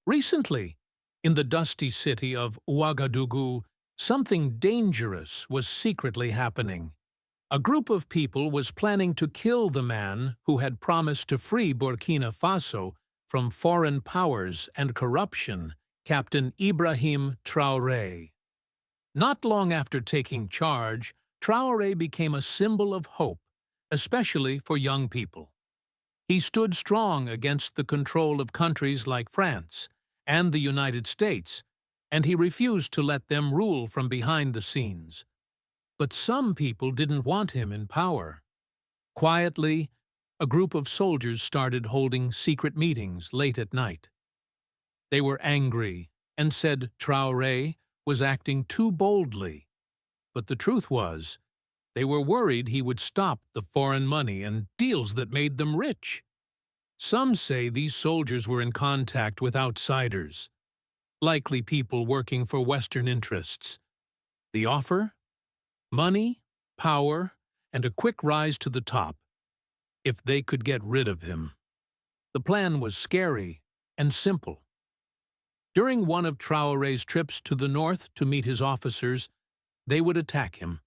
Recently, in the dusty city of Ouagadougou, something dangerous was secretly happening. A group of people was planning to kill the man who had promised to free Burkina Faso from foreign powers and corruption, Captain Ibrahim Traoré. Not long after taking charge, Traoré became a symbol of hope, especially for young people. He stood strong against the control of countries like France and the United States, and he refused to let them rule from behind the scenes. But some people didn't want him in power. Quietly, a group of soldiers started holding secret meetings late at night. They were angry and said Traoré was acting too boldly. But the truth was, they were worried he would stop the foreign money and deals that made them rich. Some say these soldiers were in contact with outsiders, likely people working for Western interests. The offer? Money, power, and a quick rise to the top, if they could get rid of him. The plan was scary and simple. During one of Traoré's trips to the north to meet his officers, they would attack him,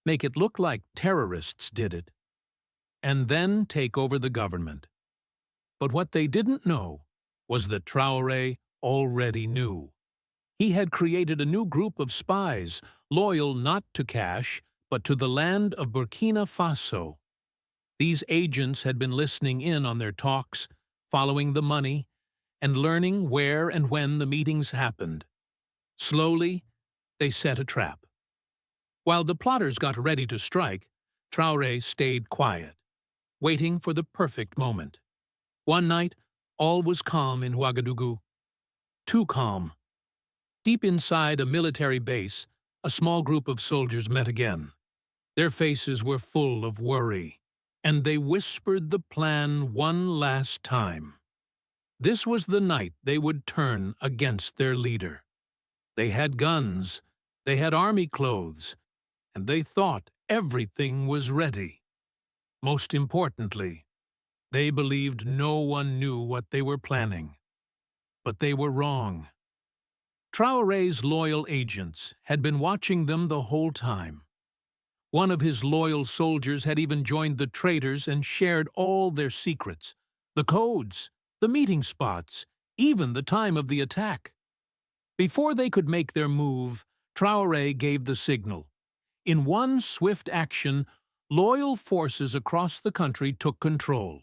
make it look like terrorists did it, and then take over the government. But what they didn't know was that Traoré already knew. He had created a new group of spies, loyal not to cash, but to the land of Burkina Faso. These agents had been listening in on their talks, following the money, and learning where and when the meetings happened. Slowly, they set a trap. While the plotters got ready to strike, Traoré stayed quiet, waiting for the perfect moment. One night, all was calm in Ouagadougou. Too calm. Deep inside a military base, a small group of soldiers met again. Their faces were full of worry, and they whispered the plan one last time. This was the night they would turn against their leader. They had guns, they had army clothes, and they thought everything was ready. Most importantly, they believed no one knew what they were planning. But they were wrong. Traoré's loyal agents had been watching them the whole time. One of his loyal soldiers had even joined the traitors and shared all their secrets, the codes, the meeting spots, even the time of the attack. Before they could make their move, Traoré gave the signal. In one swift action, loyal forces across the country took control.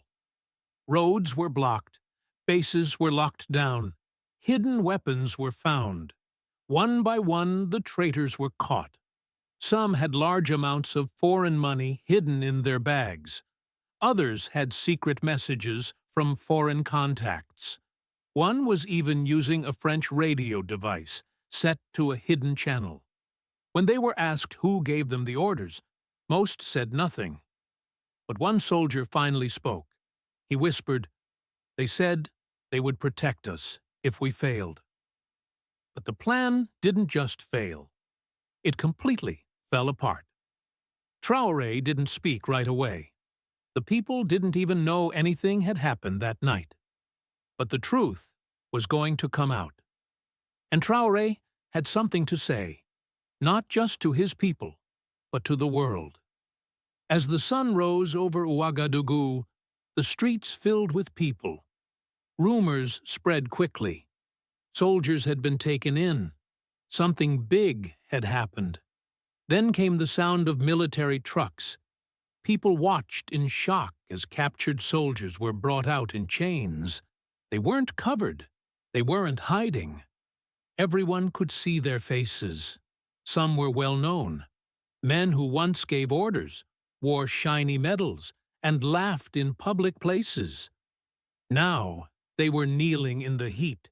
Roads were blocked, bases were locked down, hidden weapons were found. One by one, the traitors were caught. Some had large amounts of foreign money hidden in their bags. Others had secret messages from foreign contacts. One was even using a French radio device set to a hidden channel. When they were asked who gave them the orders, most said nothing. But one soldier finally spoke. He whispered, "They said they would protect us if we failed." But the plan didn't just fail. It completely fell apart. Traoré didn't speak right away. The people didn't even know anything had happened that night. But the truth was going to come out. And Traoré had something to say, not just to his people, but to the world. As the sun rose over Ouagadougou, the streets filled with people. Rumors spread quickly. Soldiers had been taken in. Something big had happened. Then came the sound of military trucks. People watched in shock as captured soldiers were brought out in chains. They weren't covered. They weren't hiding. Everyone could see their faces. Some were well known. Men who once gave orders, wore shiny medals, and laughed in public places. Now they were kneeling in the heat,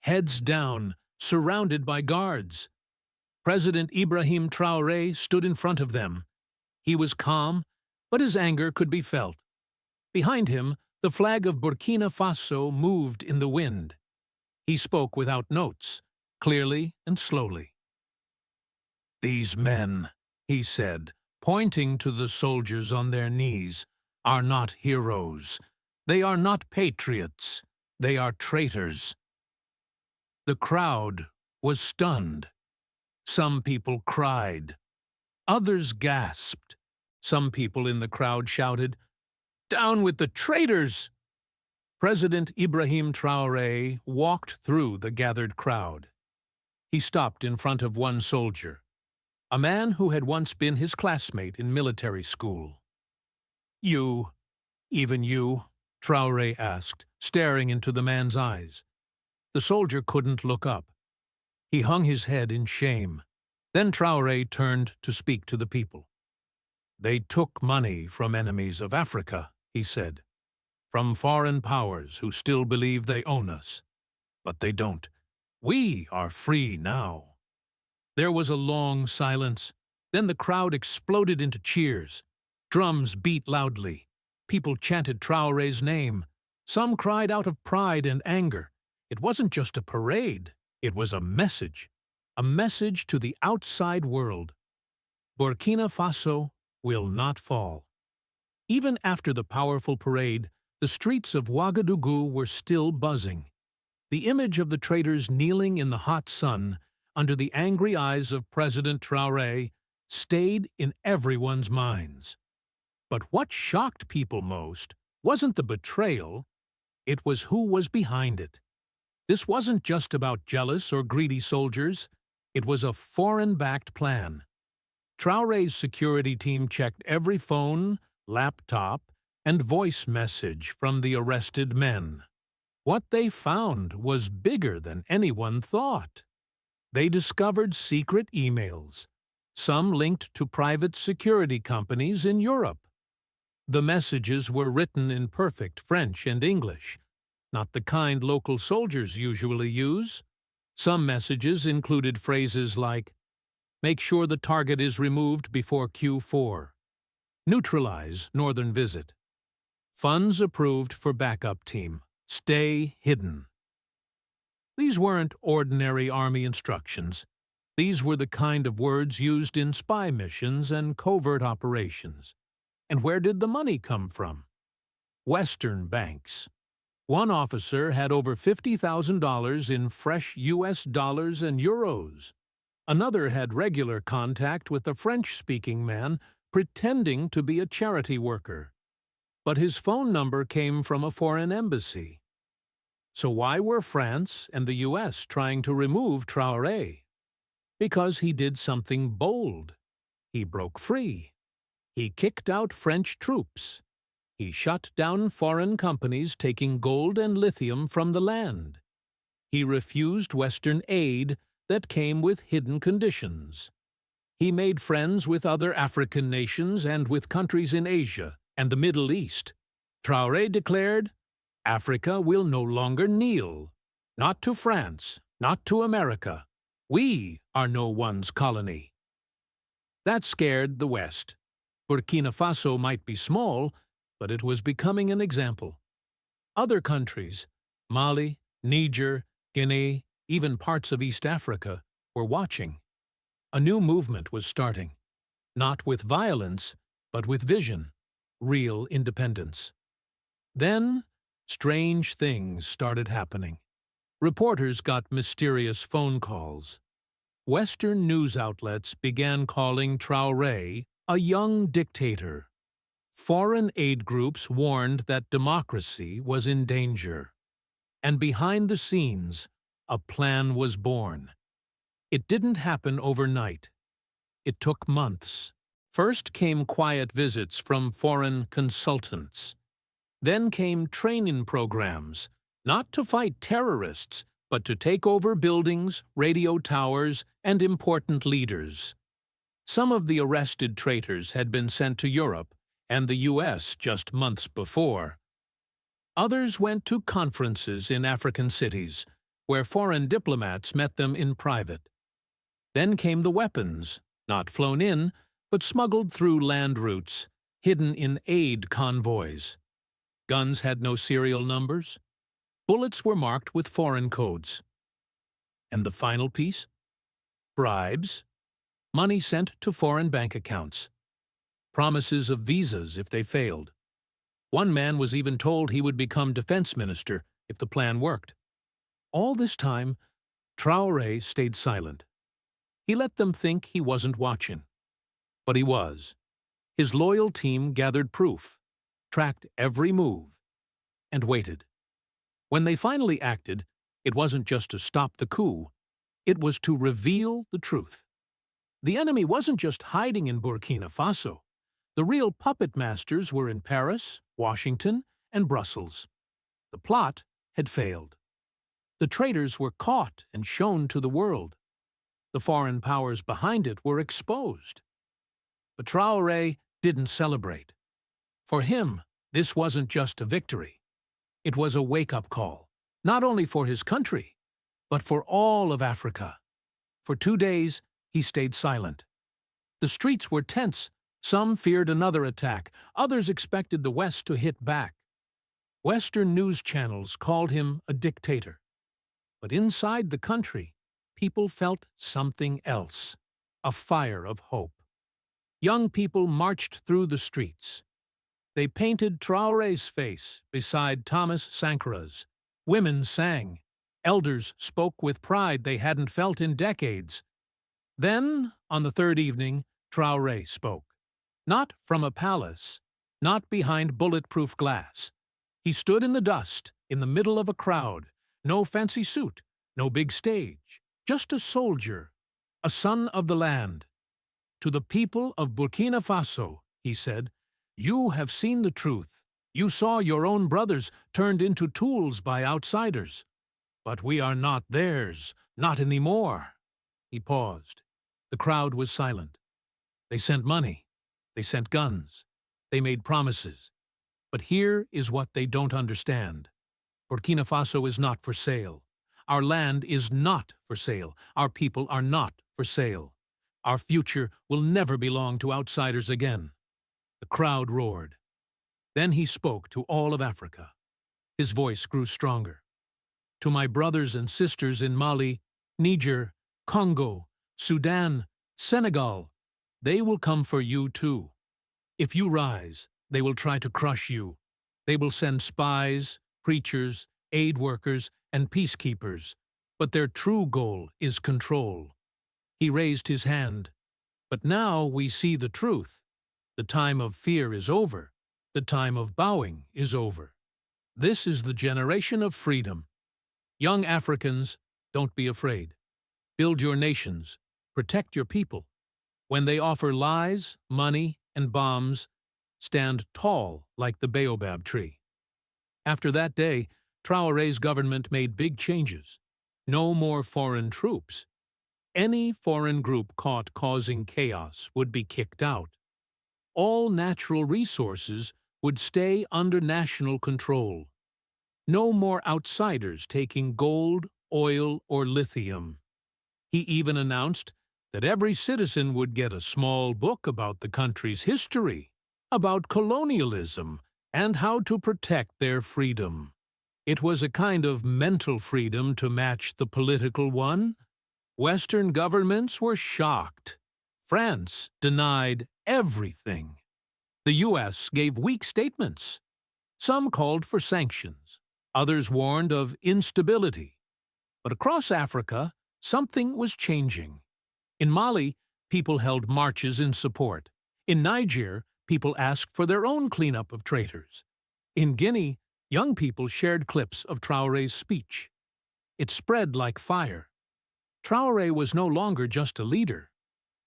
heads down, surrounded by guards. President Ibrahim Traoré stood in front of them. He was calm, but his anger could be felt. Behind him, the flag of Burkina Faso moved in the wind. He spoke without notes, clearly and slowly. "These men," he said, pointing to the soldiers on their knees, "are not heroes. They are not patriots. They are traitors. The crowd was stunned. Some people cried. Others gasped. Some people in the crowd shouted, "Down with the traitors!" President Ibrahim Traoré walked through the gathered crowd. He stopped in front of one soldier, a man who had once been his classmate in military school. "You, even you?" Traoré asked, staring into the man's eyes. The soldier couldn't look up. He hung his head in shame. Then Traoré turned to speak to the people. "They took money from enemies of Africa," he said, "from foreign powers who still believe they own us. But they don't. We are free now." There was a long silence. Then the crowd exploded into cheers. Drums beat loudly. People chanted Traoré's name. Some cried out of pride and anger. It wasn't just a parade. It was a message to the outside world. Burkina Faso will not fall. Even after the powerful parade, the streets of Ouagadougou were still buzzing. The image of the traitors kneeling in the hot sun under the angry eyes of President Traoré stayed in everyone's minds. But what shocked people most wasn't the betrayal, it was who was behind it. This wasn't just about jealous or greedy soldiers, it was a foreign-backed plan. Traoré's security team checked every phone, laptop, and voice message from the arrested men. What they found was bigger than anyone thought. They discovered secret emails, some linked to private security companies in Europe. The messages were written in perfect French and English, not the kind local soldiers usually use. Some messages included phrases like, "Make sure the target is removed before Q4. Neutralize northern visit. Funds approved for backup team. Stay hidden." These weren't ordinary army instructions. These were the kind of words used in spy missions and covert operations. And where did the money come from? Western banks. One officer had over $50,000 in fresh US dollars and euros. Another had regular contact with a French-speaking man pretending to be a charity worker. But his phone number came from a foreign embassy. So why were France and the US trying to remove Traoré? Because he did something bold. He broke free. He kicked out French troops. He shut down foreign companies taking gold and lithium from the land. He refused Western aid that came with hidden conditions. He made friends with other African nations and with countries in Asia and the Middle East. Traoré declared, "Africa will no longer kneel. Not to France, not to America. We are no one's colony." That scared the West. Burkina Faso might be small, but it was becoming an example. Other countries, Mali, Niger, Guinea, even parts of East Africa, were watching. A new movement was starting, not with violence, but with vision, real independence. Then, strange things started happening. Reporters got mysterious phone calls. Western news outlets began calling Traoré a young dictator. Foreign aid groups warned that democracy was in danger. And behind the scenes, a plan was born. It didn't happen overnight. It took months. First came quiet visits from foreign consultants. Then came training programs, not to fight terrorists, but to take over buildings, radio towers, and important leaders. Some of the arrested traitors had been sent to Europe and the US just months before. Others went to conferences in African cities, where foreign diplomats met them in private. Then came the weapons, not flown in, but smuggled through land routes, hidden in aid convoys. Guns had no serial numbers. Bullets were marked with foreign codes. And the final piece? Bribes. Money sent to foreign bank accounts. Promises of visas if they failed. One man was even told he would become defense minister if the plan worked. All this time, Traoré stayed silent. He let them think he wasn't watching. But he was. His loyal team gathered proof, tracked every move, and waited. When they finally acted, it wasn't just to stop the coup, it was to reveal the truth. The enemy wasn't just hiding in Burkina Faso. The real puppet masters were in Paris, Washington, and Brussels. The plot had failed. The traitors were caught and shown to the world. The foreign powers behind it were exposed. But Traoré didn't celebrate. For him, this wasn't just a victory. It was a wake-up call, not only for his country, but for all of Africa. For 2 days, he stayed silent. The streets were tense. Some feared another attack. Others expected the West to hit back. Western news channels called him a dictator. But inside the country, people felt something else, a fire of hope. Young people marched through the streets. They painted Traoré's face beside Thomas Sankarà's. Women sang. Elders spoke with pride they hadn't felt in decades. Then, on the third evening, Traoré spoke. Not from a palace, not behind bulletproof glass. He stood in the dust, in the middle of a crowd. No fancy suit, no big stage. Just a soldier, a son of the land. To the people of Burkina Faso, he said, "You have seen the truth. You saw your own brothers turned into tools by outsiders. But we are not theirs, not anymore." He paused. The crowd was silent. They sent money. They sent guns. They made promises. But here is what they don't understand. Burkina Faso is not for sale. Our land is not for sale. Our people are not for sale. Our future will never belong to outsiders again. The crowd roared. Then he spoke to all of Africa. His voice grew stronger. To my brothers and sisters in Mali, Niger, Congo, Sudan, Senegal, they will come for you too. If you rise, they will try to crush you. They will send spies, preachers, aid workers, and peacekeepers. But their true goal is control. He raised his hand. But now we see the truth. The time of fear is over. The time of bowing is over. This is the generation of freedom. Young Africans, don't be afraid. Build your nations. Protect your people. When they offer lies, money, and bombs, stand tall like the baobab tree. After that day, Traoré's government made big changes. No more foreign troops. Any foreign group caught causing chaos would be kicked out. All natural resources would stay under national control. No more outsiders taking gold, oil, or lithium. He even announced that every citizen would get a small book about the country's history, about colonialism, and how to protect their freedom. It was a kind of mental freedom to match the political one. Western governments were shocked. France denied everything. The U.S. gave weak statements. Some called for sanctions. Others warned of instability. But across Africa, something was changing. In Mali, people held marches in support. In Niger, people asked for their own cleanup of traitors. In Guinea, young people shared clips of Traoré's speech. It spread like fire. Traoré was no longer just a leader.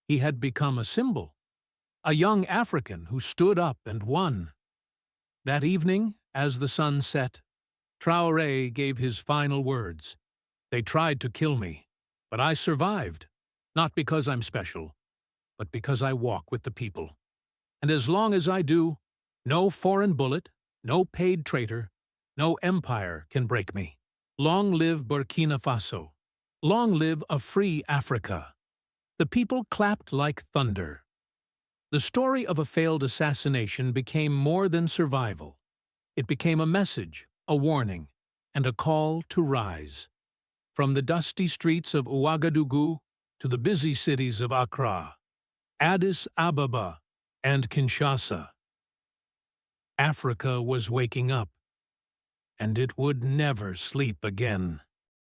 He had become a symbol. A young African who stood up and won. That evening, as the sun set, Traoré gave his final words. They tried to kill me, but I survived. Not because I'm special, but because I walk with the people. And as long as I do, no foreign bullet, no paid traitor, no empire can break me. Long live Burkina Faso. Long live a free Africa. The people clapped like thunder. The story of a failed assassination became more than survival. It became a message, a warning, and a call to rise. From the dusty streets of Ouagadougou to the busy cities of Accra, Addis Ababa, and Kinshasa, Africa was waking up, and it would never sleep again.